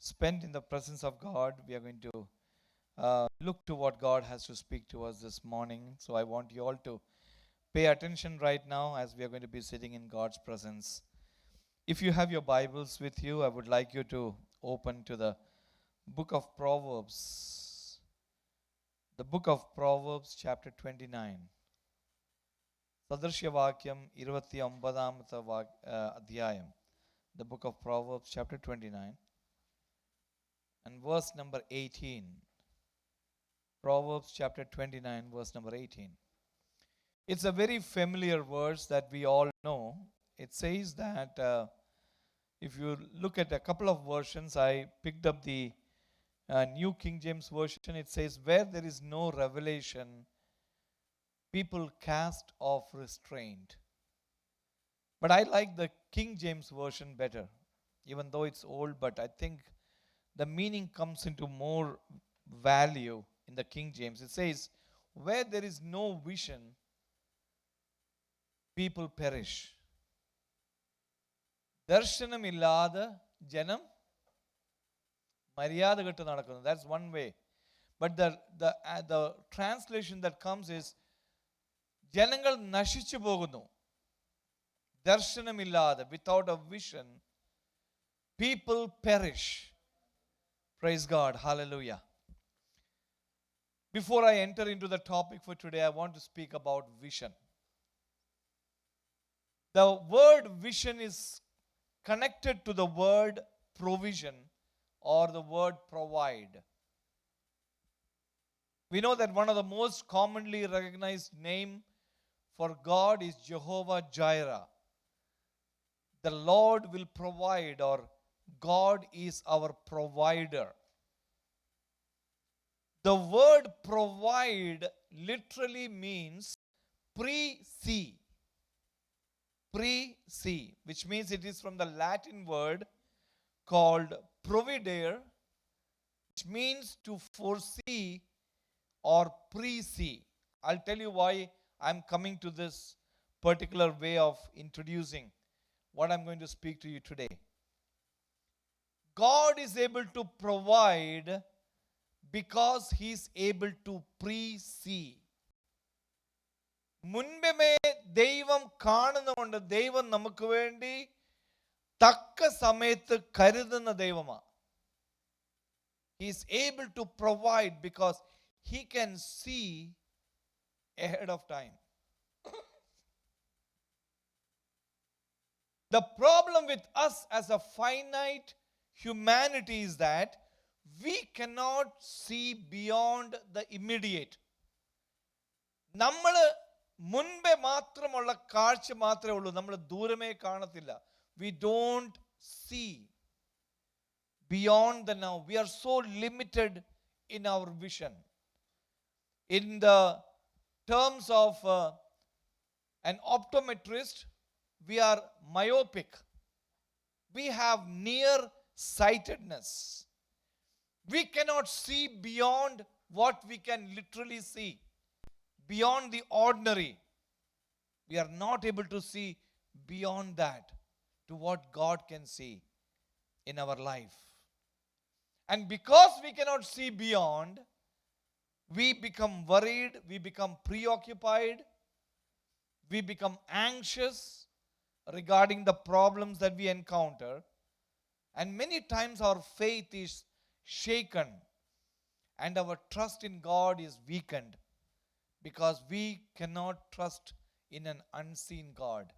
spent in the presence of God. We are going to look to what God has to speak to us this morning. So I want you all to pay attention right now as we are going to be sitting in God's presence. If you have your Bibles with you, I would like you to open to the book of Proverbs. The book of Proverbs, chapter 29. സദൃശ്യവാക്യം 29-ാമത്തെ അധ്യായം. The book of Proverbs, chapter 29, and verse number 18. Proverbs chapter 29, verse number 18. It's a very familiar verse that we all know. It says that if you look at a couple of versions, I picked up the New King James Version. It says, where there is no revelation, people cast off restraint. But I like the King James Version better, even though it's old, but I think the meaning comes into more value in the King James. It says, where there is no vision, people perish. ദർശനമില്ലാതെ ജനം മര്യാദ കെട്ട് നടക്കുന്നു. That's one way. But the translation that comes is, ജനങ്ങൾ നശിച്ചു പോകുന്നു. ദർശനമില്ലാതെ, without a vision, people perish. Praise God. Hallelujah. Before I enter into the topic for today, I want to speak about vision. The word vision is connected to the word provision or the word provide. We know that one of the most commonly recognized name for God is Jehovah Jireh. The Lord will provide, or God is our provider. The word provide literally means pre-see. Pre-see, which means it is from the Latin word called providere, which means to foresee or pre-see. I'll tell you why I'm coming to this particular way of introducing what I'm going to speak to you today. God is able to provide because He is able to pre-see. മുൻപേ ദൈവം കാണുന്നതുകൊണ്ട് ദൈവം നമുക്ക് വേണ്ടി തക്ക സമയത്ത് കരുതുന്ന ദൈവമാണ്. He is able to provide because He can see ahead of time. The problem with us as a finite humanity is that we cannot see beyond the immediate. നമ്മൾ മുൻപേ മാത്രമുള്ള കാഴ്ച മാത്രമേ ഉള്ളൂ, നമ്മൾ ദൂരമേ കാണത്തില്ല. We don't see beyond the now. We are so limited in our vision. In the terms of an optometrist, we are myopic. We have near sightedness. We cannot see beyond what we can literally see, beyond the ordinary. We are not able to see beyond that to what God can see in our life. And because we cannot see beyond, we become worried, we become preoccupied, we become anxious regarding the problems that we encounter, and many times our faith is shaken and our trust in God is weakened because we cannot trust in an unseen God.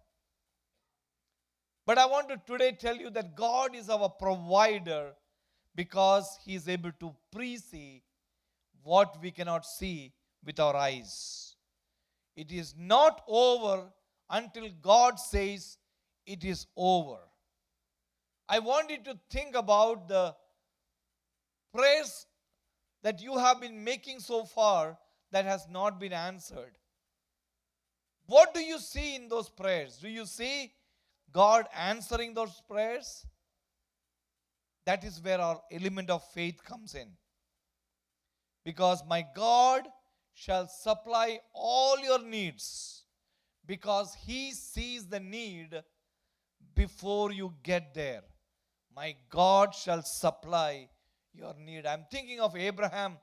But I want to today tell you that God is our provider because He is able to pre-see what we cannot see with our eyes. It is not over until God says it is over. I want you to think about the prayers that you have been making so far that has not been answered. What do you see in those prayers? Do you see God answering those prayers? That is where our element of faith comes in. Because my God shall supply all your needs, because He sees the need before you get there. my God shall supply your need. I'm thinking of Abraham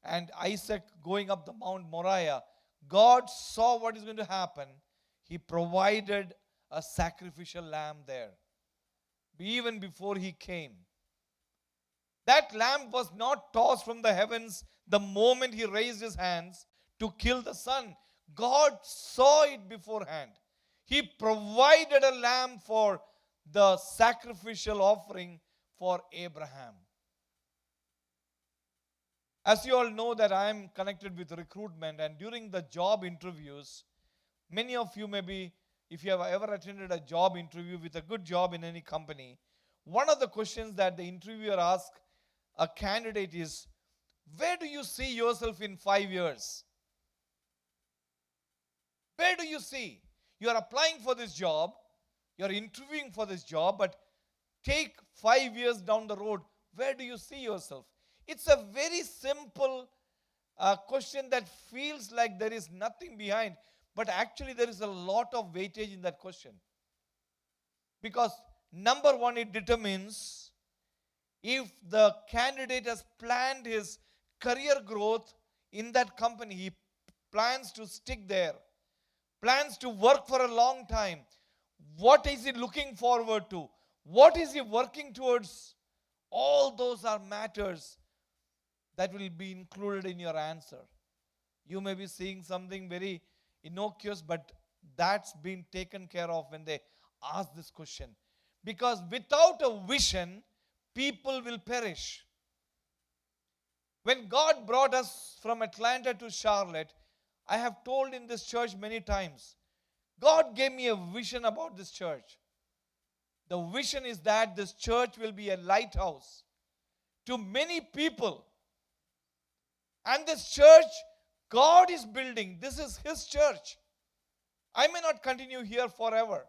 and Isaac going up the Mount Moriah. God saw what is going to happen. He provided a sacrificial lamb there, even before he came. That lamb was not tossed from the heavens the moment he raised his hands to kill the son. God saw it beforehand. He provided a lamb for the sacrificial offering for Abraham. As you all know that I am connected with recruitment, and during the job interviews, many of you maybe, if you have ever attended a job interview with a good job in any company, one of the questions that the interviewer asks a candidate is, where do you see yourself in 5 years? Where do you see? You are applying for this job, you are interviewing for this job, but take 5 years down the road, where do you see yourself? It's a very simple question that feels like there is nothing behind, but actually there is a lot of weightage in that question. Because number one, it determines if the candidate has planned his career growth in that company, he plans to stick there, plans to work for a long time. What is he looking forward to? What is he working towards? All those are matters that will be included in your answer. You may be seeing something very innocuous, but that's been taken care of when they ask this question. Because without a vision, people will perish. When God brought us from Atlanta to Charlotte, I have told in this church many times, God gave me a vision about this church. The vision is that this church will be a lighthouse to many people. And this church, God is building. This is His church. I may not continue here forever,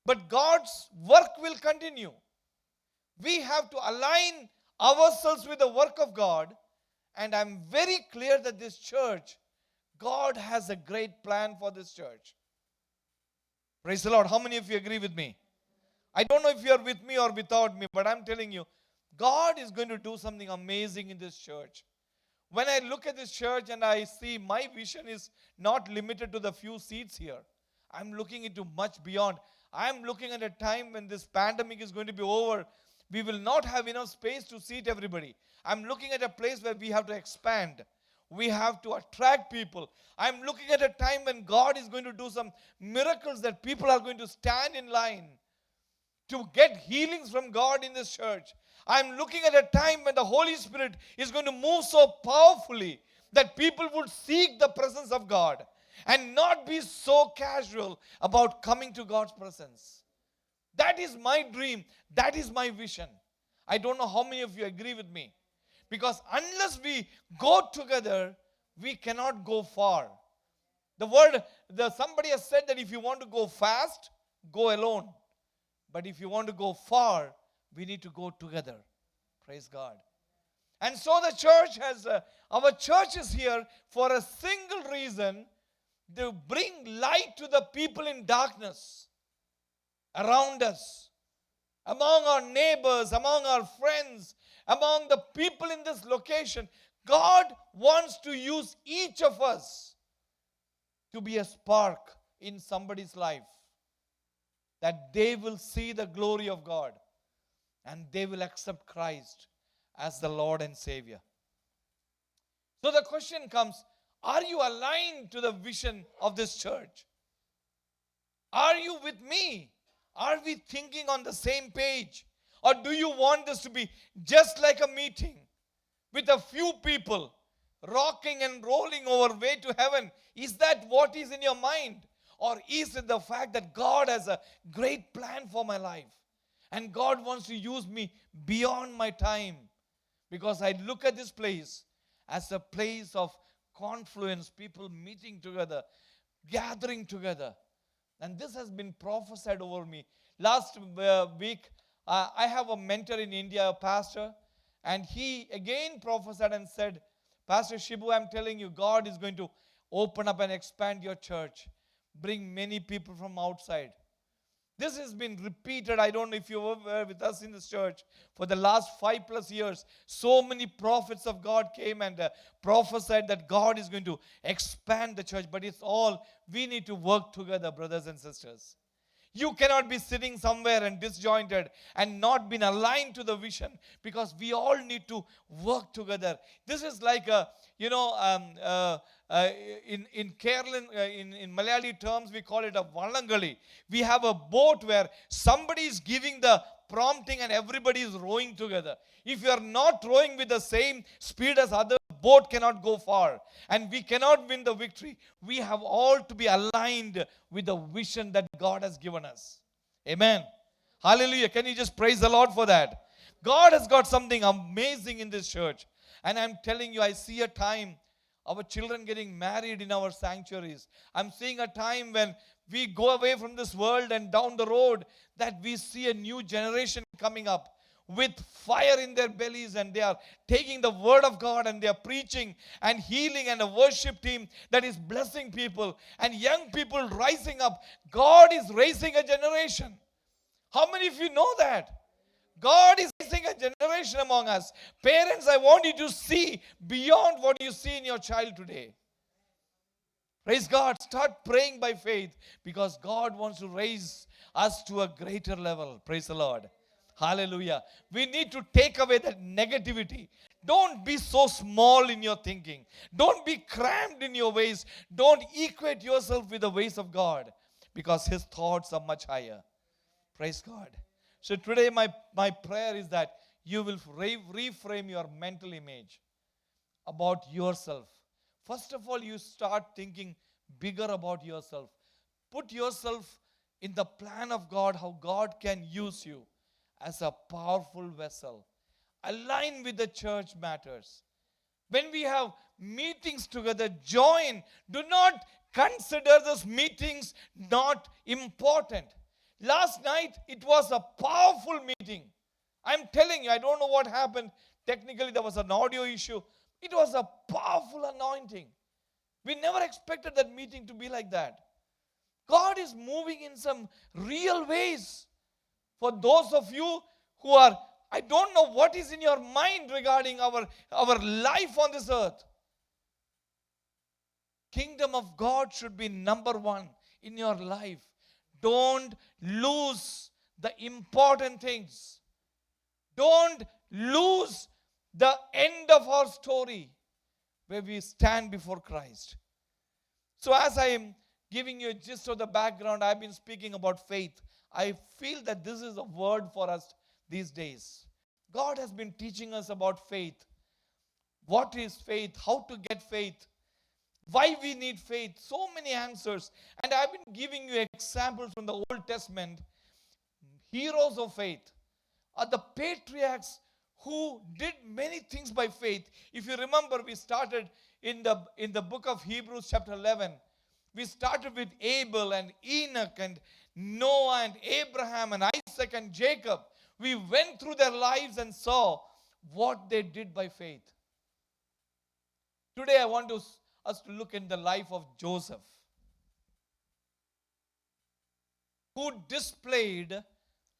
but God's work will continue. We have to align ourselves with the work of God, and I'm very clear that this church, God has a great plan for this church. Praise the Lord. How many of you agree with me? I don't know if you are with me or without me, but I'm telling you, God is going to do something amazing in this church. When I look at this church and I see my vision is not limited to the few seats here, I'm looking into much beyond. I'm looking at a time when this pandemic is going to be over. We will not have enough space to seat everybody. I'm looking at a place where we have to expand. We have to attract people. I'm looking at a time when God is going to do some miracles that people are going to stand in line to get healings from God in this church. I'm looking at a time when the Holy Spirit is going to move so powerfully that people would seek the presence of God and not be so casual about coming to God's presence. That is my dream. That is my vision. I don't know how many of you agree with me. Because unless we go together, we cannot go far. Somebody has said that if you want to go fast, go alone. But if you want to go far, we need to go together. Praise God. And so the church our church is here for a single reason, to bring light to the people in darkness around us, among our neighbors, among our friends, among the people in this location. God wants to use each of us to be a spark in somebody's life, that they will see the glory of God and they will accept Christ as the Lord and Savior. So the question comes, are you aligned to the vision of this church? Are you with me? Are we thinking on the same page? Or do you want this to be just like a meeting with a few people rocking and rolling our way to heaven? Is that what is in your mind? Or is it the fact that God has a great plan for my life and God wants to use me beyond my time? Because I look at this place as a place of confluence, people meeting together, gathering together. And this has been prophesied over me. Last week, I have a mentor in India, a pastor, and he again prophesied and said, Pastor Shibu, I'm telling you, God is going to open up and expand your church, bring many people from outside. This has been repeated. I don't know if you were with us in this church for the last 5+ years. So many prophets of God came and prophesied that God is going to expand the church. But it's all, we need to work together, brothers and sisters. You cannot be sitting somewhere and disjointed and not been aligned to the vision, because we all need to work together. This is like a, in Kerala, in Malayali terms, we call it a Vallangali. We have a boat where somebody is giving the prompting and everybody is rowing together. If you are not rowing with the same speed as others, boat cannot go far and we cannot win the victory. We have all to be aligned with the vision that God has given us. Amen. Hallelujah. Can you just praise the Lord for that? God has got something amazing in this church. And I'm telling you, I see a time our children getting married in our sanctuaries. I'm seeing a time when we go away from this world and down the road that we see a new generation coming up with fire in their bellies, and they are taking the word of God and they are preaching and healing, and a worship team that is blessing people and young people rising up. God is raising a generation. How many of you know that? God is raising a generation among us. Parents, I want you to see beyond what you see in your child today. Praise God. Start praying by faith, because God wants to raise us to a greater level. Praise the Lord. Hallelujah. We need to take away that negativity. Don't be so small in your thinking. Don't be crammed in your ways. Don't equate yourself with the ways of God, because His thoughts are much higher. Praise God. So today my prayer is that you will reframe your mental image about yourself. First of all, you start thinking bigger about yourself. Put yourself in the plan of God, how God can use you as a powerful vessel. Align with the church matters. When we have meetings together, join. Do not consider those meetings not important. Last night, it was a powerful meeting. I'm telling you, I don't know what happened. Technically, there was an audio issue. It was a powerful anointing. We never expected that meeting to be like that. God is moving in some real ways. For those of you who are, I don't know what is in your mind regarding our life on this earth. Kingdom of God should be number one in your life. Don't lose the important things. Don't lose the end of our story where we stand before Christ. So as I am giving you a gist of the background, I've been speaking about faith. I feel that this is a word for us these days. God has been teaching us about faith. What is faith? How to get faith? Why we need faith? So many answers. And I've been giving you examples from the Old Testament. Heroes of faith are the patriarchs who did many things by faith. If you remember, we started in the book of Hebrews chapter 11. We started with Abel and Enoch and Noah and Abraham and Isaac and Jacob. We went through their lives and saw what they did by faith. Today I want us to look in the life of Joseph, who displayed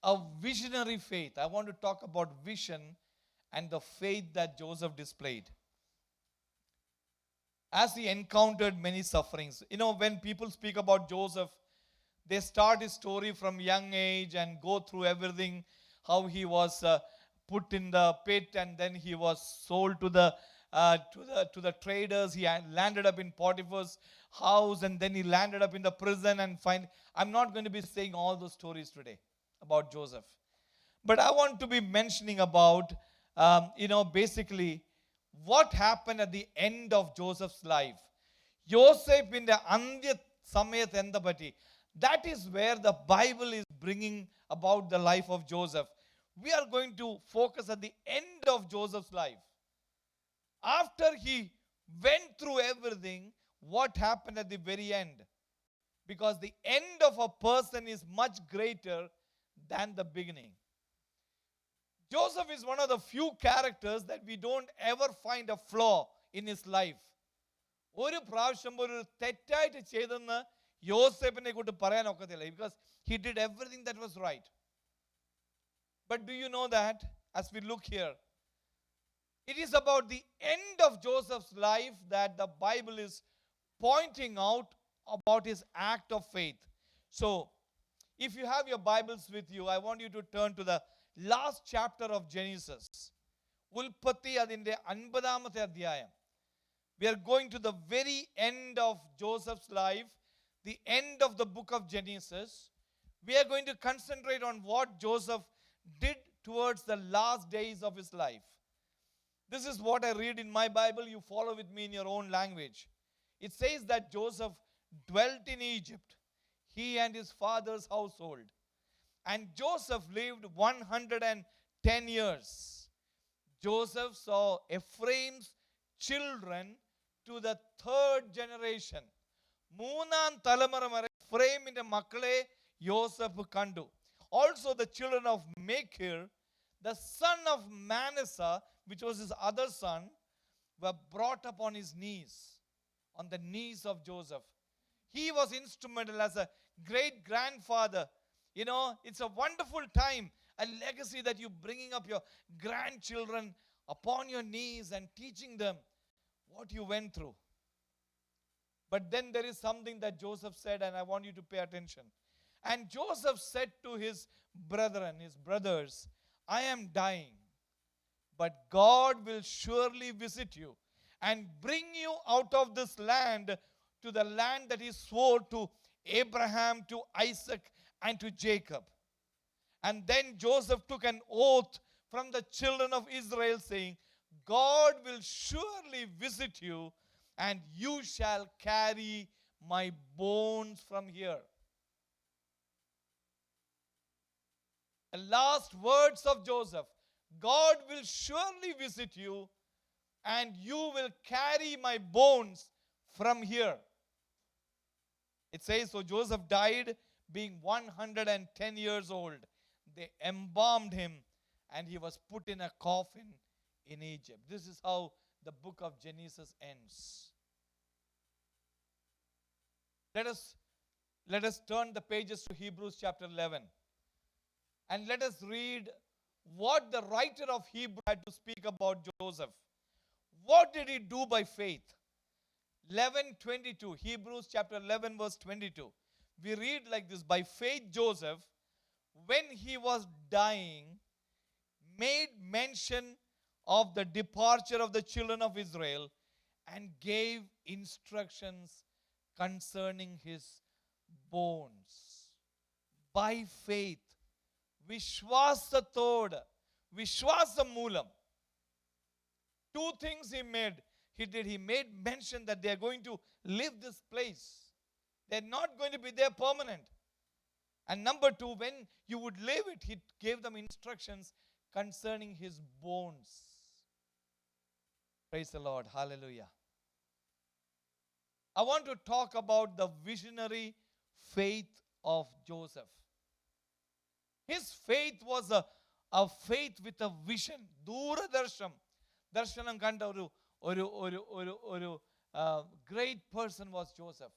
a visionary faith. I want to talk about vision and the faith that Joseph displayed as he encountered many sufferings. You know, when people speak about Joseph, they start his story from young age and go through everything, how he was put in the pit and then he was sold to the traders. He landed up in Potiphar's house and then he landed up in the prison and I'm not going to be saying all those stories today about Joseph. But I want to be mentioning about, basically what happened at the end of Joseph's life. Joseph in the Andya Samayat Endapati. That is where the Bible is bringing about the life of Joseph. We are going to focus at the end of Joseph's life. After he went through everything, what happened at the very end? Because the end of a person is much greater than the beginning. Joseph is one of the few characters that we don't ever find a flaw in his life. ഒരു പ്രാവശ്യം ഒരു തെറ്റായിട്ട് ചെയ്തെന്ന് യോസേപ്പിനെ കൊണ്ട് പറയാൻ ഒക്കത്തില്ല, because he did everything that was right. But do you know that as we look here, it is about the end of Joseph's life that the Bible is pointing out about his act of faith. So, if you have your Bibles with you, I want you to turn to the last chapter of Genesis. ഉൽപ്പത്തി അതിൻ്റെ 50-ാമത്തെ അധ്യായം. We are going to the very end of Joseph's life, the end of the book of Genesis. We are going to concentrate on what Joseph did towards the last days of his life. This is what I read in my Bible. You follow with me in your own language. It says that Joseph dwelt in Egypt, he and his father's household. And Joseph lived 110 years. Joseph saw Ephraim's children to the third generation. മൂന്നാം തലമുറ വരെ എഫ്രൈമിന്റെ മക്കളെ യോസഫ് കണ്ടു. Also the children of Machir, the son of Manasseh, which was his other son, were brought up on his knees, on the knees of Joseph. He was instrumental as a great grandfather. You know, it's a wonderful time, a legacy that you bringing up your grandchildren upon your knees and teaching them what you went through. But then there is something that Joseph said, and I want you to pay attention. And Joseph said to his brethren, his brothers, I am dying, but God will surely visit you and bring you out of this land to the land that he swore to Abraham, to Isaac, and to Jacob. And then Joseph took an oath from the children of Israel, saying, God will surely visit you, and you shall carry my bones from here. The last words of Joseph, God will surely visit you, and you will carry my bones from here. It says, so Joseph died being 110 years old. They embalmed him, and he was put in a coffin in Egypt. This is how the book of Genesis ends. Let us turn the pages to Hebrews chapter 11. And let us read what the writer of Hebrews had to speak about Joseph. What did he do by faith? 11:22, Hebrews chapter 11 verse 22. We read like this, by faith Joseph, when he was dying, made mention of the departure of the children of Israel and gave instructions concerning his bones. By faith, വിശ്വാസത്തോട്, വിശ്വാസം മൂലം, two things he did. He made mention that they are going to leave this place. They're not going to be there permanent. And number two, when you would leave it, he gave them instructions concerning his bones. Praise the Lord. Hallelujah. I want to talk about the visionary faith of Joseph. His faith was a faith with a vision. ദർശനം കണ്ട ഒരു great person was Joseph.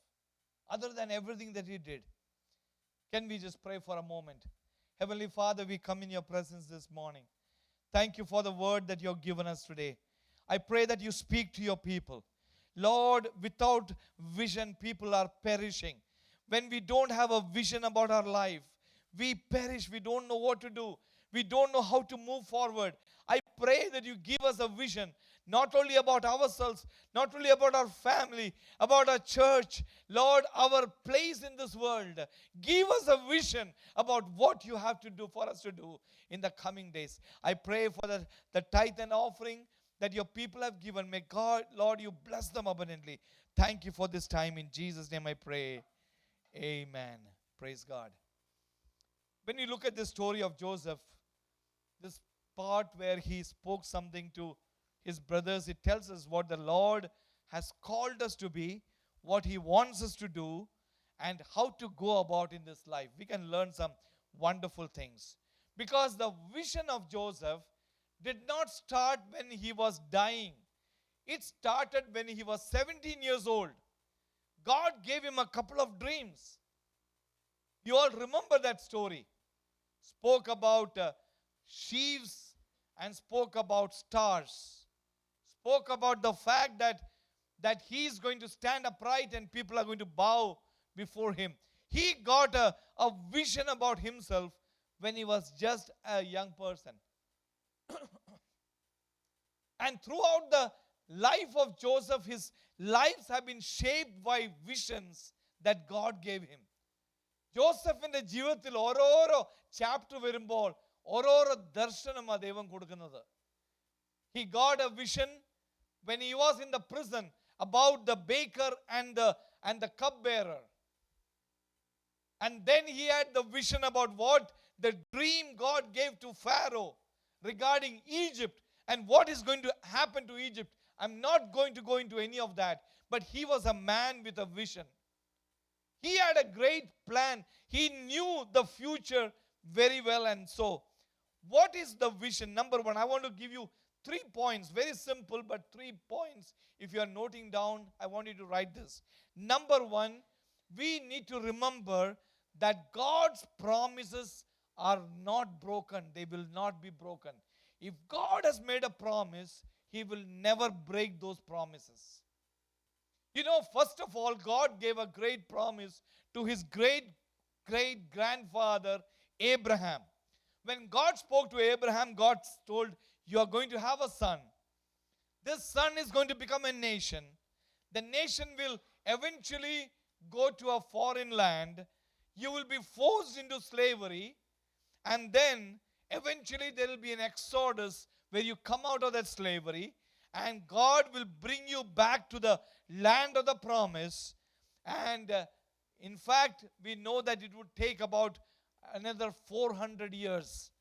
Other than everything that he did. Can we just pray for a moment? Heavenly Father, we come in your presence this morning. Thank you for the word that you have given us today. I pray that you speak to your people. Lord, without vision, people are perishing. When we don't have a vision about our life, we perish. We don't know what to do. We don't know how to move forward. I pray that you give us a vision, not only about ourselves, not only about our family, about our church, Lord, our place in this world. Give us a vision about what you have to do for us to do in the coming days. I pray for the tithe and offering that your people have given. May God, Lord, you bless them abundantly. Thank you for this time. In Jesus' name I pray. Amen. Praise God. When you look at the story of Joseph, this part where he spoke something to his brothers, it tells us what the Lord has called us to be, what he wants us to do, and how to go about in this life. We can learn some wonderful things. Because the vision of Joseph did not start when he was dying. It started when he was 17 years old. God gave him a couple of dreams. You all remember that story. Spoke about sheaves and spoke about stars. Spoke about the fact that he is going to stand upright and people are going to bow before him. He got a vision about himself when he was just a young person. And throughout the life of Joseph, his lives have been shaped by visions that God gave him. ജോസഫിന്റെ ജീവിതത്തിൽ ഓരോരോ chapter വരുമ്പോൾ ഓരോരോ ദർശനമാണ് ദൈവം കൊടുക്കുന്നത്. He got a vision when he was in the prison about the baker and the cupbearer. And then he had the vision about what the dream God gave to Pharaoh regarding Egypt and what is going to happen to Egypt. I'm not going to go into any of that, but he was a man with a vision. He had a great plan. He knew the future very well. And so, what is the vision? Number one, I want to give you 3 points. Very simple, but 3 points. If you are noting down, I want you to write this. Number one, we need to remember that God's promises are not broken. They will not be broken. If God has made a promise, He will never break those promises. You know, first of all, God gave a great promise to his great-great-grandfather Abraham. When God spoke to Abraham, God told, you are going to have a son. This son is going to become a nation. The nation will eventually go to a foreign land. You will be forced into slavery. And then eventually there will be an exodus where you come out of that slavery. And God will bring you back to the land of the promise. And in fact, we know that it would take about another 400 years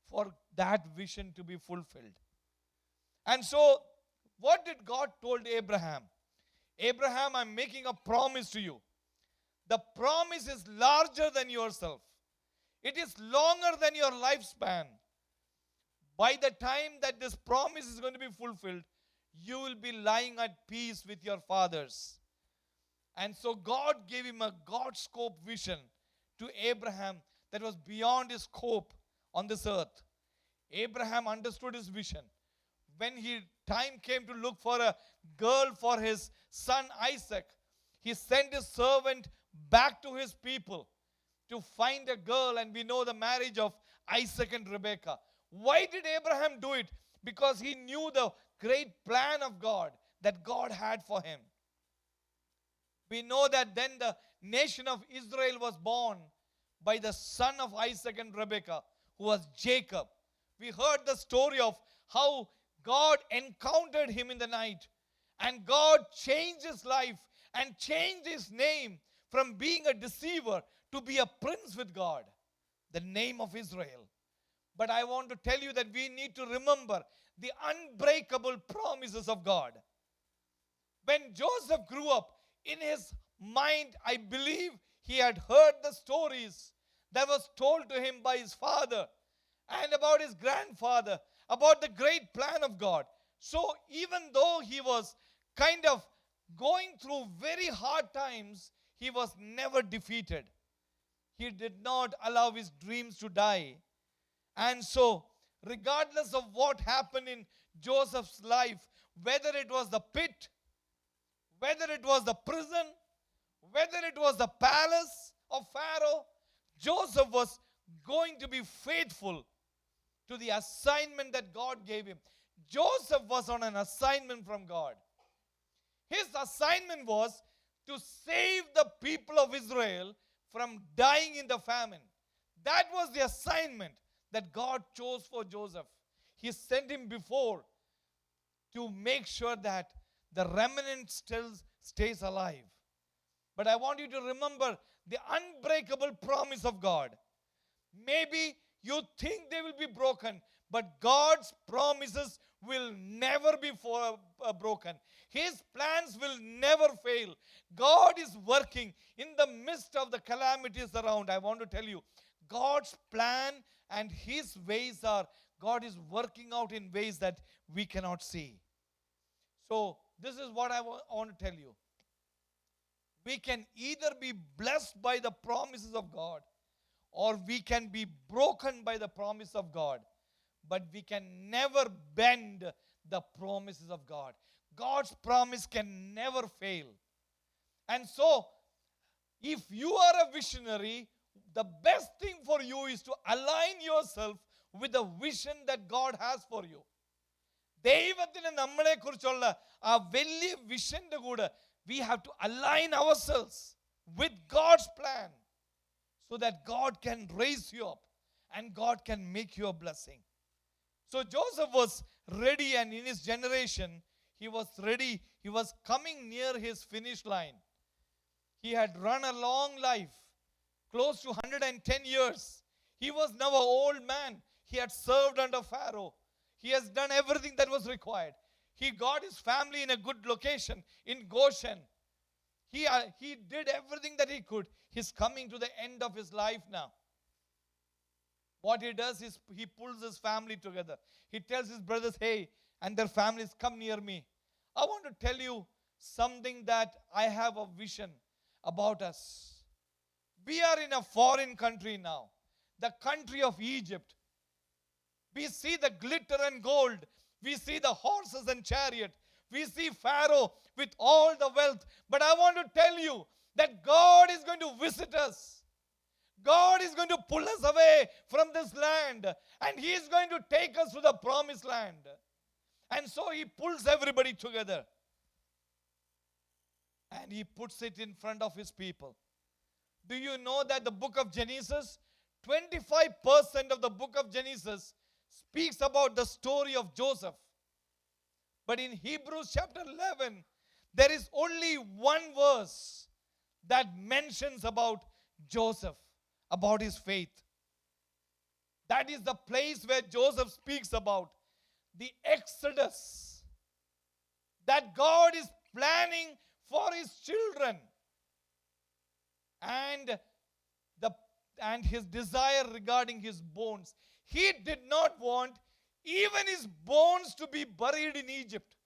for that vision to be fulfilled. And so, what did God told Abraham? Abraham, I'm making a promise to you. The promise is larger than yourself. It is longer than your lifespan. By the time that this promise is going to be fulfilled, you will be lying at peace with your fathers. And so God gave him a God scope vision to Abraham that was beyond his scope on this earth. Abraham understood his vision. When time came to look for a girl for his son Isaac, he sent his servant back to his people to find a girl, and we know the marriage of Isaac and Rebekah. Why did Abraham do it? Because he knew the great plan of God that God had for him. We know that then the nation of Israel was born by the son of Isaac and Rebekah, who was Jacob. We heard the story of how God encountered him in the night, and God changed his life and changed his name from being a deceiver to be a prince with God, the name of Israel. But I want to tell you that we need to remember the unbreakable promises of God. When Joseph grew up, in his mind, I believe he had heard the stories that was told to him by his father and about his grandfather, about the great plan of God. So even though he was kind of going through very hard times, he was never defeated. He did not allow his dreams to die. And so, regardless of what happened in Joseph's life, whether it was the pit, whether it was the prison, whether it was the palace of Pharaoh, Joseph was going to be faithful to the assignment that God gave him. Joseph was on an assignment from God. His assignment was to save the people of Israel from dying in the famine. That was the assignment that God chose for Joseph. He sent him before to make sure that the remnant still stays alive. But I want you to remember the unbreakable promise of God. Maybe you think they will be broken, but God's promises will never be broken. His plans will never fail. God is working in the midst of the calamities around. I want to tell you, God's plan and His ways are, God is working out in ways that we cannot see. So, this is what I want to tell you. We can either be blessed by the promises of God, or we can be broken by the promise of God. But we can never bend the promises of God. God's promise can never fail. And so, if you are a visionary, the best thing for you is to align yourself with the vision that God has for you. ദൈവത്തിന് നമ്മളെ കുറിച്ചുള്ള ആ വലിയ വിഷന്റെ കൂടെ we have to align ourselves with God's plan so that God can raise you up and God can make you a blessing. So Joseph was ready, and in his generation he was ready. He was coming near his finish line. He had run a long life, close to 110 years. He was now an old man. He had served under Pharaoh. He has done everything that was required. He got his family in a good location in Goshen. He did everything that he could. He's coming to the end of his life now. What he does is he pulls his family together. He tells his brothers, hey, and their families, come near me. I want to tell you something that I have a vision about us. We are in a foreign country now, the country of Egypt. We see the glitter and gold. We see the horses and chariot. We see Pharaoh with all the wealth. But I want to tell you that God is going to visit us. God is going to pull us away from this land, and He is going to take us to the promised land. And so He pulls everybody together, and He puts it in front of His people. Do you know that the book of Genesis, 25% of the book of Genesis speaks about the story of Joseph? But in Hebrews chapter 11, there is only one verse that mentions about Joseph, about his faith. That is the place where Joseph speaks about the exodus that God is planning for his children, and his desire regarding his bones. He did not want even his bones to be buried in Egypt,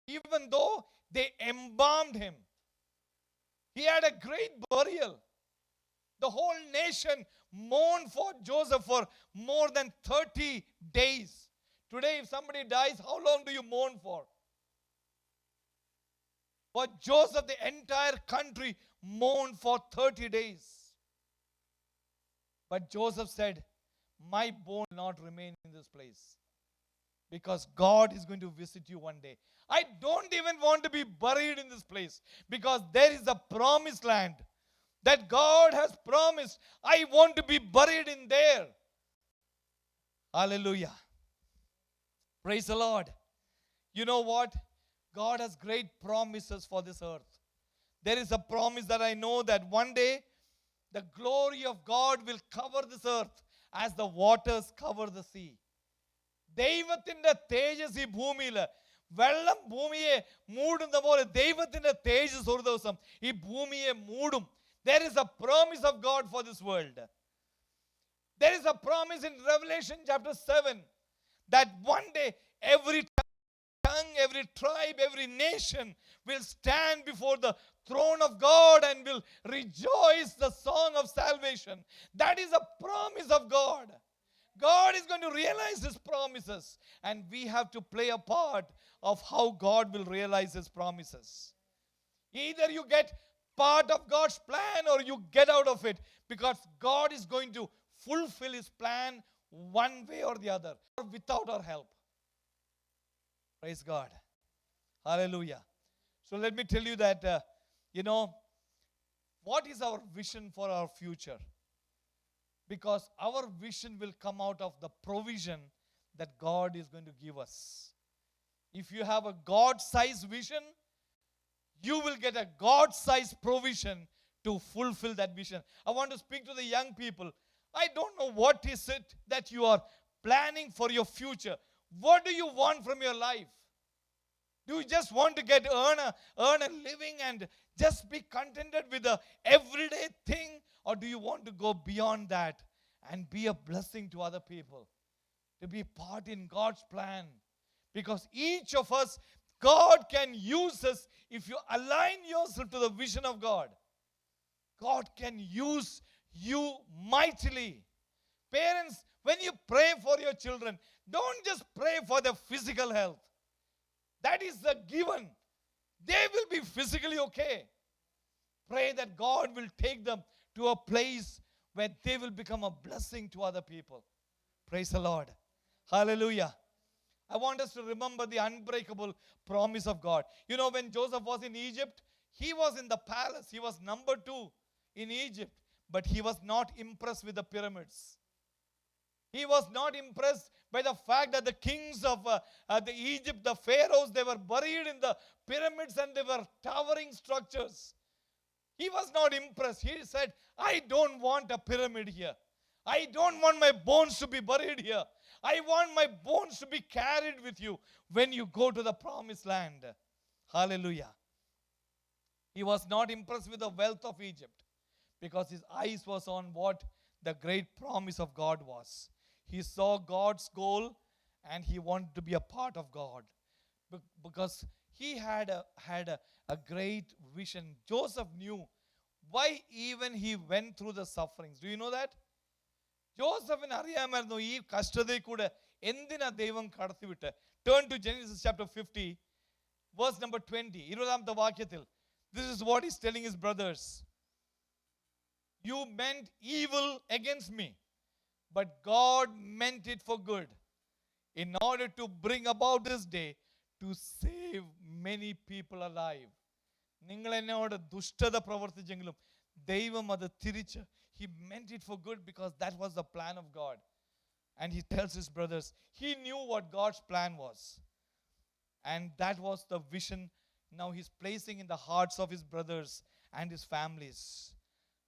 even though they embalmed him. He had a great burial. The whole nation mourned for Joseph for more than 30 days. Today, if somebody dies, how long do you mourn for? For Joseph, the entire country mourned for 30 days. But Joseph said, my bone will not remain in this place, because God is going to visit you one day. I don't even want to be buried in this place, because there is a promised land that God has promised. I want to be buried in there. Hallelujah. Praise the Lord. You know what? God has great promises for this earth. There is a promise that I know that one day the glory of God will cover this earth as the waters cover the sea. ദൈവത്തിന്റെ തേജസ് ഈ ഭൂമിയിൽ, വെള്ളം ഭൂമിയെ മൂടുന്ന പോലെ ദൈവത്തിന്റെ തേജസ് ഒരു ദിവസം ഈ ഭൂമിയെ മൂടും. There is a promise of God for this world. There is a promise in Revelation chapter 7 that one day every tongue, every tribe, every nation will stand before the throne of God and will rejoice the song of salvation. That is a promise of God. God is going to realize His promises, and we have to play a part of how God will realize His promises. Either you get part of God's plan or you get out of it, because God is going to fulfill His plan one way or the other, or without our help. Praise God. Hallelujah. So let me tell you that, what is our vision for our future? Because our vision will come out of the provision that God is going to give us. If you have a God-sized vision, you will get a God-sized provision to fulfill that vision. I want to speak to the young people. I don't know what is it that you are planning for your future. What do you want from your life? Do you just want to earn a living and just be contented with the everyday thing? Or do you want to go beyond that and be a blessing to other people? To be part in God's plan. Because each of us God can use us if you align yourself to the vision of God. God can use you mightily. Parents, when you pray for your children, don't just pray for their physical health. That is the given. They will be physically okay. Pray that God will take them to a place where they will become a blessing to other people. Praise the Lord. Hallelujah. I want us to remember the unbreakable promise of God. You know, when Joseph was in Egypt, he was in the palace. He was number 2 in Egypt. But he was not impressed with the pyramids. He was not impressed by the fact that the kings of the Egypt, the pharaohs, they were buried in the pyramids and they were towering structures. He was not impressed. He said, I don't want a pyramid here. I don't want my bones to be buried here. I want my bones to be carried with you when you go to the promised land. Hallelujah. He was not impressed with the wealth of Egypt because his eyes was on what the great promise of God was. He saw God's goal and he wanted to be a part of God because he had a great vision. Joseph knew why even he went through the sufferings. Do you know that? ജോസഫിന് അറിയാമായിരുന്നു ഈ കഷ്ടതയിൽ കൂടെ എന്തിനാ ദൈവം കടത്തിവിട്ട്. Turn to Genesis chapter 50, verse number 20. 20th വാക്യത്തിൽ this is what he's telling his brothers. You meant evil against me, but God meant it for good, in order to bring about this day to save many people alive. നിങ്ങൾ എന്നോട് ദുഷ്ടത പ്രവർത്തിച്ചെങ്കിലും ദൈവം അത് തിരിച്ച് he meant it for good because that was the plan of God. And he tells his brothers, he knew what God's plan was. And that was the vision now he's placing in the hearts of his brothers and his families.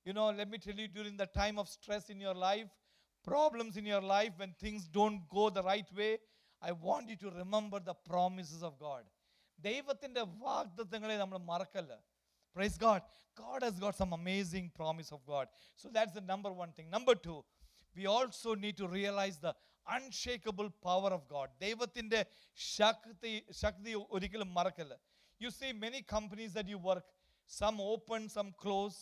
You know, let me tell you, during the time of stress in your life, problems in your life, when things don't go the right way, I want you to remember the promises of God. ദൈവത്തിൻ്റെ വാഗ്ദത്തങ്ങളെ നമ്മൾ മറക്കല്ല. Praise God. God has got some amazing promise of God. So that's the number one thing. Number 2, we also need to realize the unshakable power of God. ദൈവത്തിൻ്റെ ശക്തി ഒരിക്കലും മറക്കല്ല. You see many companies that you work, some open, some close,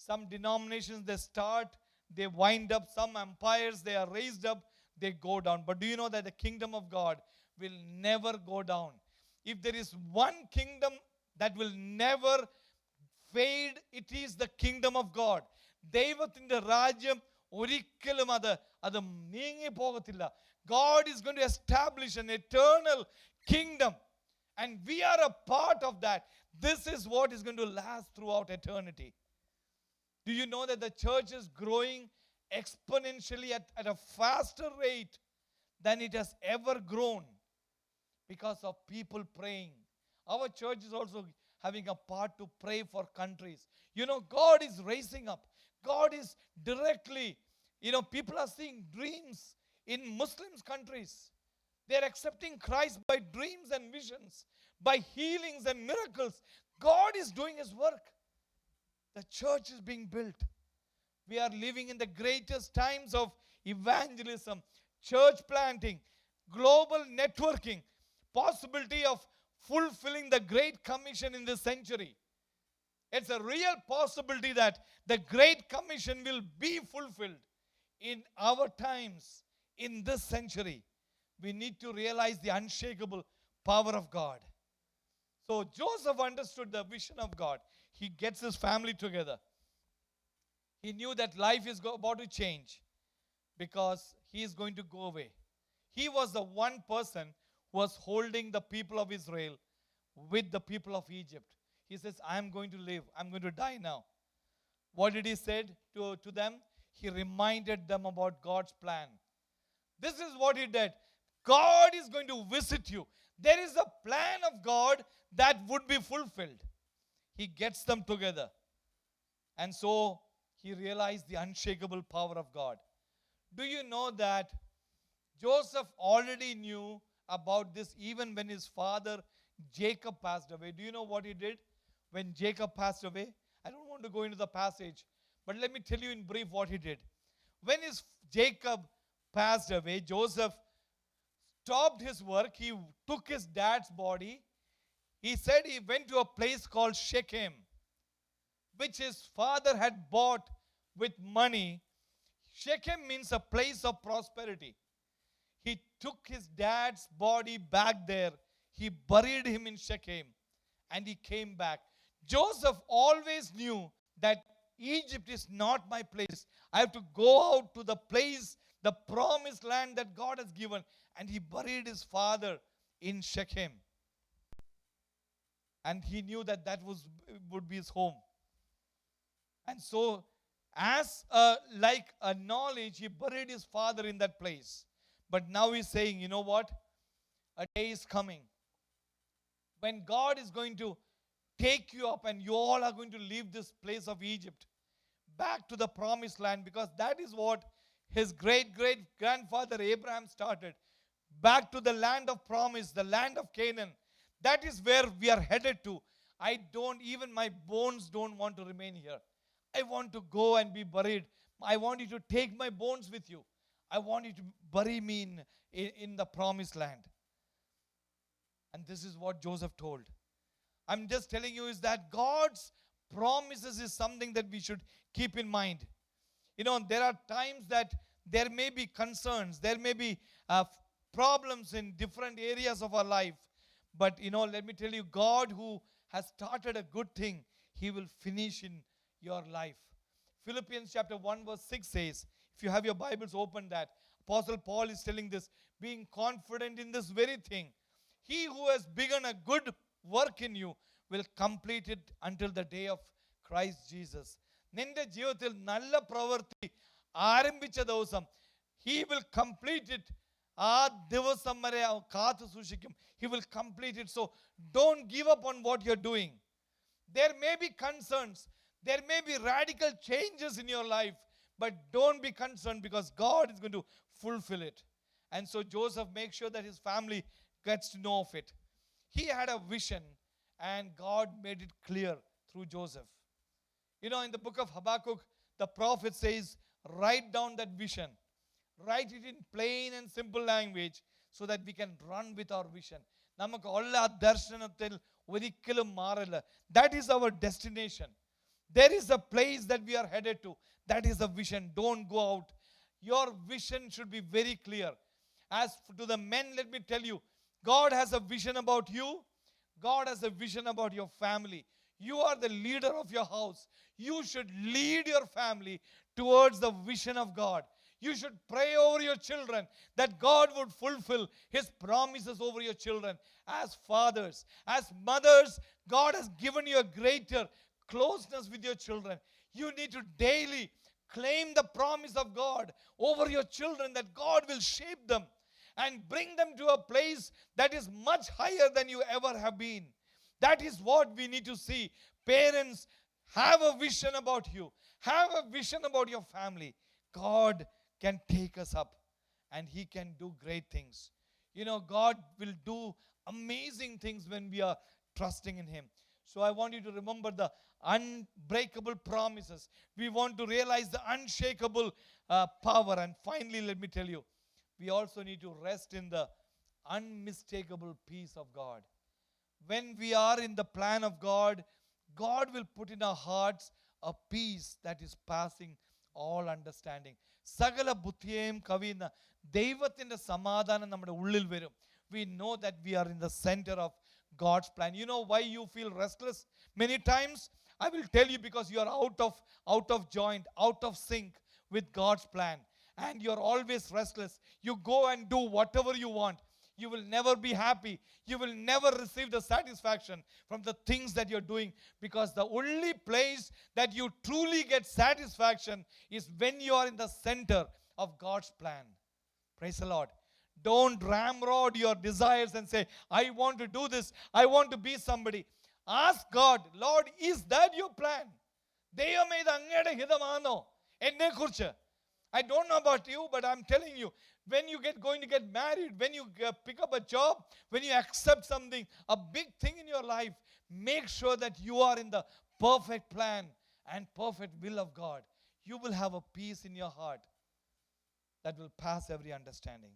some denominations they start, they wind up, some empires they are raised up, they go down. But do you know that the kingdom of God will never go down? If there is one kingdom that will never fade, it is the kingdom of God. ദൈവത്തിൻ്റെ രാജ്യം ഒരിക്കലും അത് നീങ്ങി പോകത്തില്ല. God is going to establish an eternal kingdom and we are a part of that. This is what is going to last throughout eternity. Do you know that the church is growing exponentially at a faster rate than it has ever grown because of people praying? Our church is also having a part to pray for countries. You know, God is raising up. God is directly, you know, people are seeing dreams in Muslims countries. They are accepting Christ by dreams and visions, by healings and miracles. God is doing his work. The church is being built. We are living in the greatest times of evangelism, church planting, global networking, possibility of fulfilling the Great Commission in this century. It's a real possibility that the Great Commission will be fulfilled in our times, in this century. We need to realize the unshakable power of God. So Joseph understood the vision of God. He gets his family together. He knew that life is about to change because he is going to go away. He was the one person was holding the people of Israel with the people of Egypt. He says, I am going to live. I'm going to die now. What did he say to them? He reminded them about God's plan. This is what he did. God is going to visit you. There is a plan of God that would be fulfilled. He gets them together. And so he realized the unshakable power of God. Do you know that Joseph already knew about this even when his father Jacob passed away? Do you know what he did when Jacob passed away? I don't want to go into the passage, but let me tell you in brief what he did. When Jacob passed away, Joseph stopped his work. He took his dad's body. He said he went to a place called Shechem, which his father had bought with money. Shechem means a place of prosperity. He took his dad's body back there. He buried him in Shechem and he came back. Joseph always knew that Egypt is not my place. I have to go out to the place, the promised land that God has given. And he buried his father in Shechem. And he knew that would be his home. And so, as like a knowledge, he buried his father in that place. But now he's saying, you know what? A day is coming when God is going to take you up and you all are going to leave this place of Egypt back to the promised land, because that is what his great-great-grandfather Abraham started. Back to the land of promise, the land of Canaan. That is where we are headed to. Even my bones don't want to remain here. I want to go and be buried. I want you to take my bones with you. I want you to bury me in the promised land. And this is what Joseph told. I'm just telling you is that God's promises is something that we should keep in mind. You know, there are times that there may be concerns, there may be problems in different areas of our life. But, you know, let me tell you, God who has started a good thing, He will finish in your life. Philippians chapter 1 verse 6 says, if you have your Bibles open, that Apostle Paul is telling this, being confident in this very thing, he who has begun a good work in you will complete it until the day of Christ Jesus. നിന്റെ ജീവിതത്തിൽ നല്ല പ്രവൃത്തി ആരംഭിച്ച ദിവസം he will complete it. ആ ദിവസം വരെ കാത്തു സൂക്ഷിക്കും. He will complete it. So don't give up on what you're doing. There may be concerns. There may be radical changes in your life. But don't be concerned, because God is going to fulfill it. And so Joseph makes sure that his family gets to know of it. He had a vision and God made it clear through Joseph. You know, in the book of Habakkuk, the prophet says, write down that vision. Write it in plain and simple language so that we can run with our vision. നമുക്ക് ഉള്ള ആ ദർശനത്തിൽ ഒരിക്കലും മാറില്ല. That is our destination. There is a place that we are headed to. That is the vision. Don't go out. Your vision should be very clear. As to the men, let me tell you, God has a vision about you. God has a vision about your family. You are the leader of your house. You should lead your family towards the vision of God. You should pray over your children that God would fulfill His promises over your children. As fathers, as mothers, God has given you a greater closeness with your children. You need to daily claim the promise of God over your children, that God will shape them and bring them to a place that is much higher than you ever have been. That is what we need to see. Parents, have a vision about you. Have a vision about your family. God can take us up and He can do great things. You know, God will do amazing things when we are trusting in Him. So I want you to remember the unbreakable promises. We want to realize the unshakable power. And finally, let me tell you, we also need to rest in the unmistakable peace of God. When we are in the plan of God, God will put in our hearts a peace that is passing all understanding. സകല ബുദ്ധിയെയും കവിയുന്ന ദൈവത്തിൻ്റെ സമാധാനം നമ്മുടെ ഉള്ളിൽ വരും. We know that we are in the center of God's plan. You know why you feel restless many times? I will tell you, because you are out of joint, out of sync with God's plan. And you're always restless. You go and do whatever you want. You will never be happy. You will never receive the satisfaction from the things that you're doing, because the only place that you truly get satisfaction is when you are in the center of God's plan. Praise the Lord. Don't ramrod your desires and say, I want to do this. I want to be somebody. Ask God, Lord, is that your plan? ദൈവമേ ഇത് അങ്ങയുടെ ഹിതമാണോ എന്നെക്കുറിച്ച്? I don't know about you, but I'm telling you, when you going to get married, when you pick up a job, when you accept something, a big thing in your life, make sure that you are in the perfect plan and perfect will of God. You will have a peace in your heart that will pass every understanding.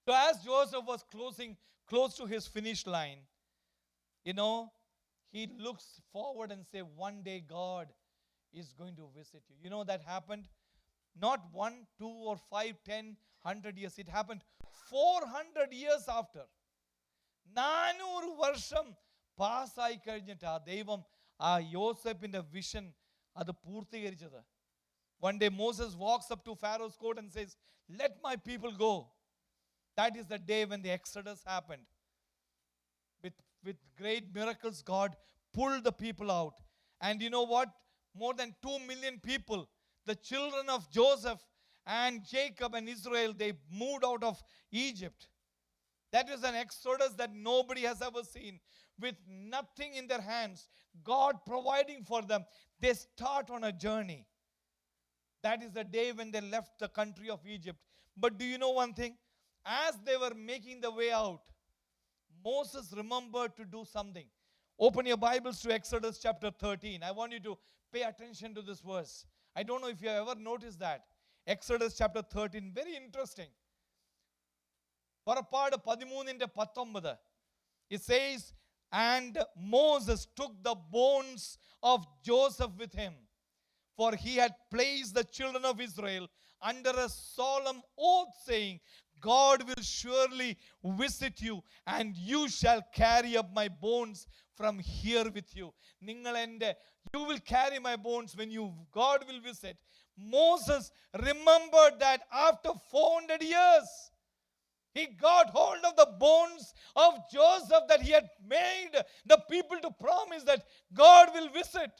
So as Joseph was close to his finish line, he looks forward and say, one day God is going to visit you. That happened not 1, 2 or 5, 10, 100 years. It happened 400 years after. 400 വർഷം പാസ്സായി കഴിഞ്ഞിട്ട് ആ ദൈവം ആ യോസേപ്പിന്റെ vision അത് പൂർത്തീകരിച്ചത്. One day Moses walks up to Pharaoh's court and says, let my people go. That is the day when the Exodus happened. With great miracles, God pulled the people out. And you know what? More than 2 million people, the children of Joseph and Jacob and Israel, they moved out of Egypt. That is an exodus that nobody has ever seen. With nothing in their hands, God providing for them, they start on a journey. That is the day when they left the country of Egypt. But do you know one thing? As they were making the way out, Moses remembered to do something. Open your Bibles to Exodus chapter 13. I want you to pay attention to this verse. I don't know if you have ever noticed that. Exodus chapter 13, very interesting. പുറപ്പാട് 13:19. It says, and Moses took the bones of Joseph with him, for he had placed the children of Israel under a solemn oath, saying, God will surely visit you, and you shall carry up my bones from here with you. You will carry my bones when God will visit. Moses remembered that after 400 years, he got hold of the bones of Joseph that he had made the people to promise that God will visit.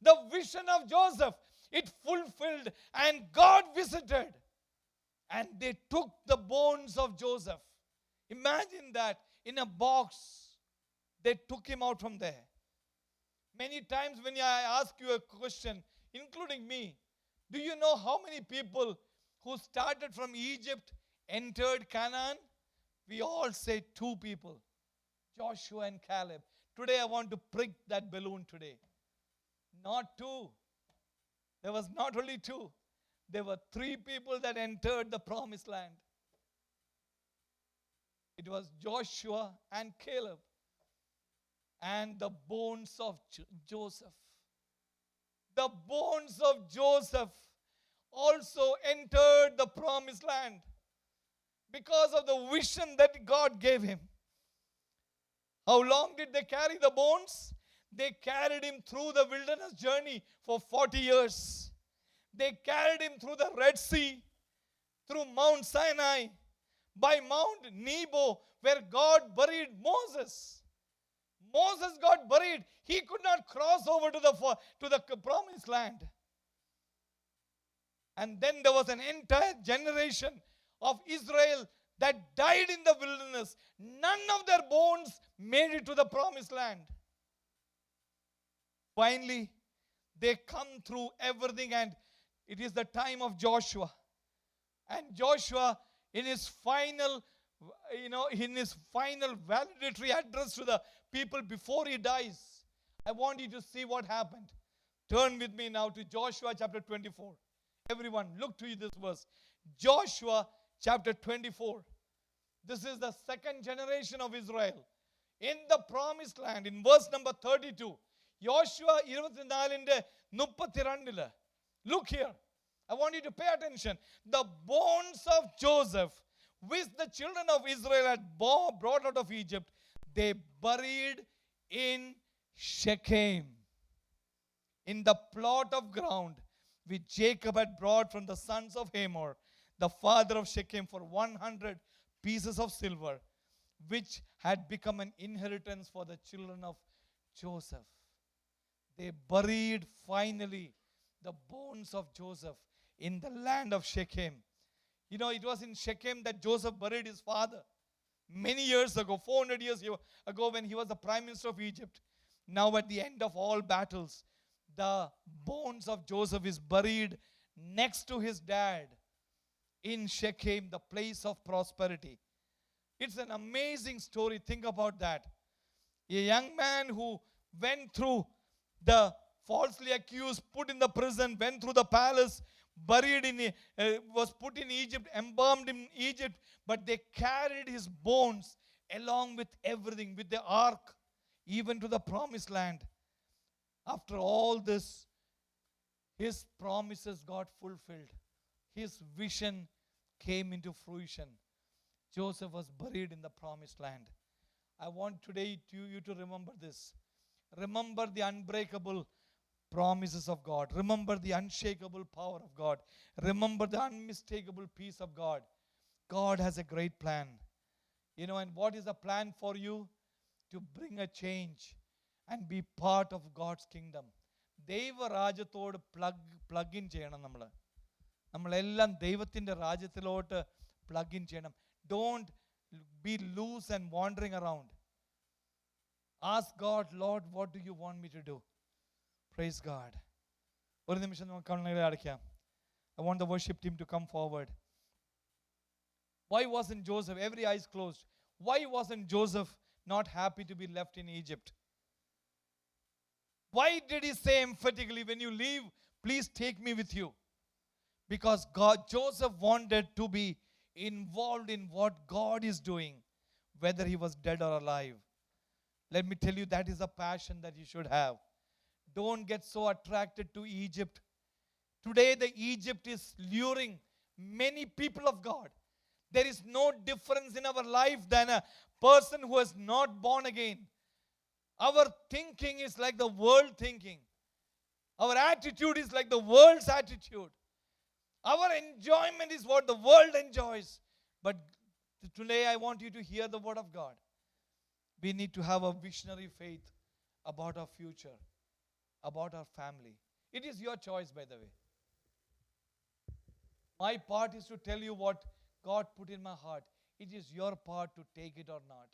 The vision of Joseph, it fulfilled, and God visited. And they took the bones of Joseph. Imagine that, in a box. They took him out from there. Many times when I ask you a question, including me, do you know how many people who started from Egypt entered Canaan? We all say 2 people, Joshua and Caleb. Today I want to prick that balloon today. Not 2. There was not only 2. There were 3 people that entered the promised land. It was Joshua and Caleb. And the bones of Joseph. The bones of Joseph also entered the promised land because of the vision that God gave him. How long did they carry the bones? They carried him through the wilderness journey for 40 years. They carried him through the Red Sea, through Mount Sinai, by Mount Nebo, where God buried Moses. Moses got buried. He could not cross over to the promised land. And then there was an entire generation of Israel that died in the wilderness. None of their bones made it to the promised land. Finally, they come through everything, and it is the time of Joshua. And Joshua, in his final valedictory address to the people before he dies, I want you to see what happened. Turn with me now to Joshua chapter 24. Everyone, look to this verse. Joshua chapter 24. This is the second generation of Israel in the promised land. In verse number 32, Joshua 24:32. Look here. I want you to pay attention. The bones of Joseph, which the children of Israel had brought out of Egypt, they buried in Shechem, in the plot of ground which Jacob had brought from the sons of Hamor, the father of Shechem, for 100 pieces of silver, which had become an inheritance for the children of Joseph. They buried finally the bones of Joseph in the land of Shechem. It was in Shechem that Joseph buried his father many years ago, 400 years ago, when he was the prime minister of Egypt. Now at the end of all battles, the bones of Joseph is buried next to his dad in Shechem, the place of prosperity. It's an amazing story. Think about that. A young man who went through the falsely accused, put in the prison, went through the palace, buried in, was put in Egypt, embalmed in Egypt, but they carried his bones along with everything, with the ark, even to the promised land. After all this, his promises got fulfilled. His vision came into fruition. Joseph was buried in the promised land. I want today you to remember this. Remember the unbreakable promises of God. Remember the unshakable power of God. Remember the unmistakable peace of God. God has a great plan. And what is the plan for you? To bring a change and be part of God's kingdom. ദൈവരാജ്യത്തോട് plug in ചെയ്യണം. നമ്മളെല്ലാം ദൈവത്തിൻ്റെ രാജ്യത്തിലോട്ട് plug in ചെയ്യണം. Don't be loose and wandering around. Ask God, Lord, what do you want me to do? Praise God. ഒരു നിമിഷം നമുക്ക് കണ്ണുകളെ അടയ്ക്കാം. I want the worship team to come forward. Why wasn't Joseph, every eye is closed, why wasn't Joseph not happy to be left in Egypt? Why did he say emphatically, when you leave, please take me with you? Because Joseph wanted to be involved in what God is doing, whether he was dead or alive. Let me tell you, that is a passion that you should have. Don't get so attracted to Egypt. Today, the Egypt is luring many people of God. There is no difference in our life than a person who is not born again. Our thinking is like the world thinking. Our attitude is like the world's attitude. Our enjoyment is what the world enjoys. But today I want you to hear the word of God. We need to have a visionary faith about our future, about our family. It is your choice, by the way. My part is to tell you what God put in my heart. It is your part to take it or not.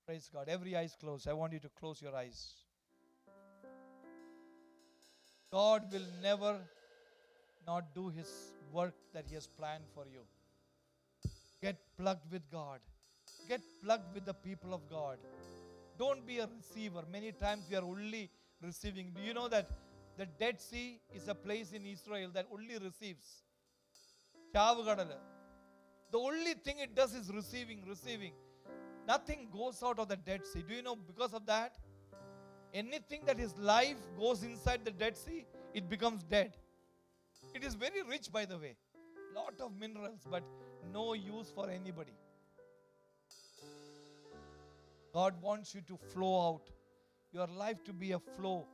Praise God. Every eye is closed. I want you to close your eyes. God will never not do his work that he has planned for you. Get plugged with God. Get plugged with the people of God. Don't be a receiver. Many times we are only receiving. Do you know that the Dead Sea is a place in Israel that only receives? Chavukadal. The only thing it does is receiving. Nothing goes out of the Dead Sea. Do you know, because of that, anything that is life goes inside the Dead Sea, it becomes dead. It is very rich, by the way. Lot of minerals, but no use for anybody. God wants you to flow out. Your life to be a flow,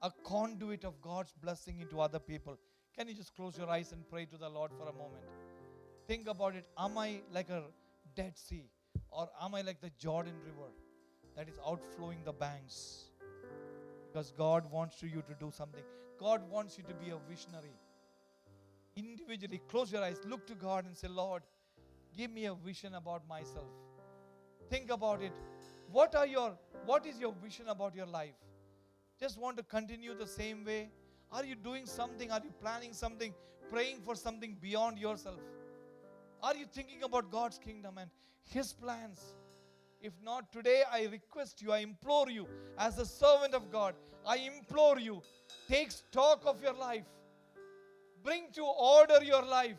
a conduit of God's blessing into other people. Can you just close your eyes and pray to the Lord for a moment? Think about it. Am I like a Dead Sea? Or am I like the Jordan River that is outflowing the banks? Because God wants you to do something. God wants you to be a visionary. Individually, close your eyes, look to God and say, Lord, give me a vision about myself. Think about it. What is your vision about your life? Just want to continue the same way? Are you doing something? Are you planning something? Praying for something beyond yourself? Are you thinking about God's kingdom and his plans? If not, today I request you, I implore you, as a servant of God, I implore you, take stock of your life. Bring to order your life.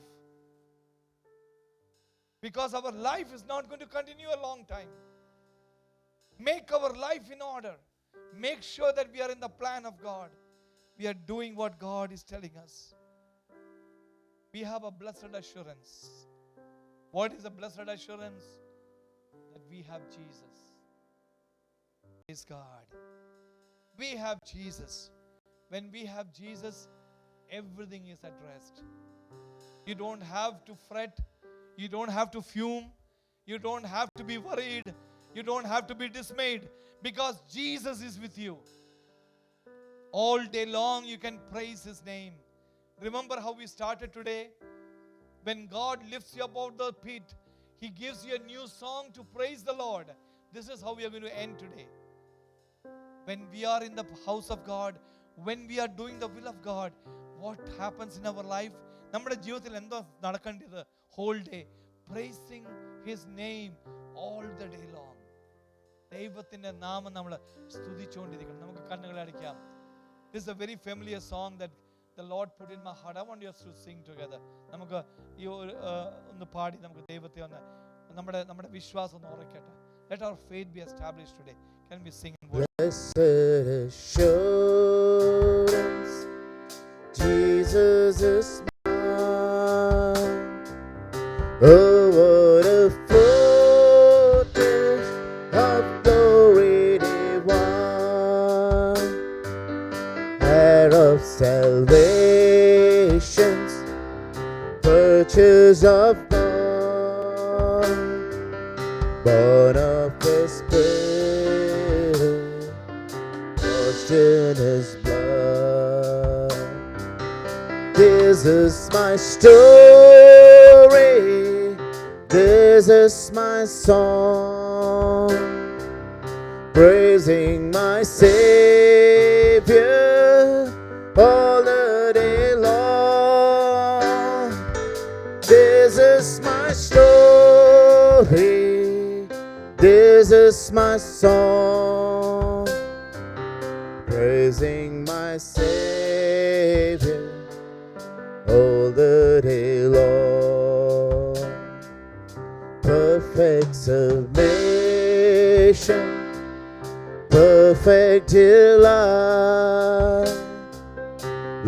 Because our life is not going to continue a long time. Make our life in order. Make sure that we are in the plan of God. We are doing what God is telling us. We have a blessed assurance. What is the blessed assurance? That we have Jesus. Praise God. We have Jesus. When we have Jesus, everything is addressed. You don't have to fret. You don't have to fume. You don't have to be worried. You don't have to be dismayed, because Jesus is with you. All day long you can praise his name. Remember how we started today? When God lifts you above the pit, he gives you a new song to praise the Lord. This is how we are going to end today. When we are in the house of God, when we are doing the will of God, what happens in our life? നമ്മുടെ ജീവിതത്തിൽ എന്താ നടക്കേണ്ടത്? Whole day praising his name all the day long. ദൈവത്തിന്റെ നാമം നമ്മൾ സ്തുതിച്ചുകൊണ്ടിരിക്കണം. നമുക്ക് കണ്ണുകളെ അടയ്ക്കാം. This is a very familiar song that the Lord put in my heart. I want us to sing together. നമുക്ക് ഈ ഒന്ന് പാടി നമുക്ക് ദൈവത്തെ ഒന്ന് നമ്മുടെ വിശ്വാസം ഒന്ന് ഉറക്കട്ടെ. Let our faith be established today. Can we sing in worship? Blessed assurance, Jesus is mine. Oh, what a foretaste of glory divine, heir of salvations, purchase of God, born of His Spirit, washed in His blood. This is my story, this is my song, praising my Savior all the day long. This is my story, this is my song, praising my Savior all the day long. Perfect submission, perfect delight,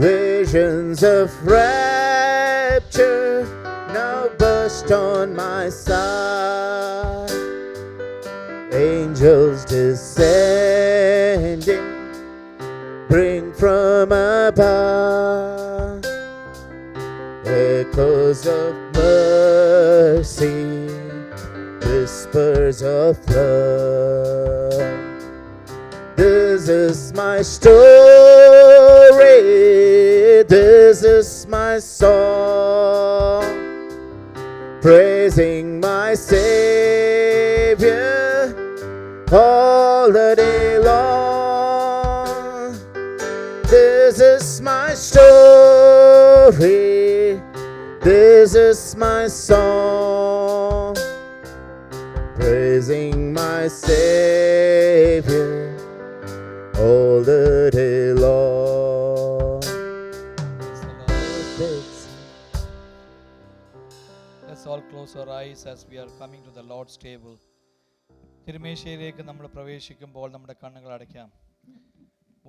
visions of rapture now burst on my side. Angels descending bring from above echoes of mercy, whispers of love. This is my story, this is my song, praising my Savior all the day long. This is my story, this is my song, praising my Savior all the day long. Let's all close our eyes as we are coming to the Lord's table. തിരുമേശയിലേക്ക് നമ്മൾ പ്രവേശിക്കുമ്പോൾ നമ്മുടെ കണ്ണുകൾ അടയ്ക്കാം.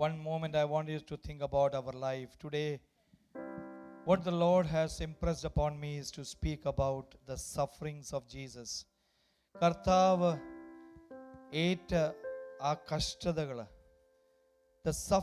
One moment I want you to think about our life. Today, what the Lord has impressed upon me is to speak about the sufferings of Jesus. കർത്താവ് ഏറ്റ ആ കഷ്ടതകൾ, the suffering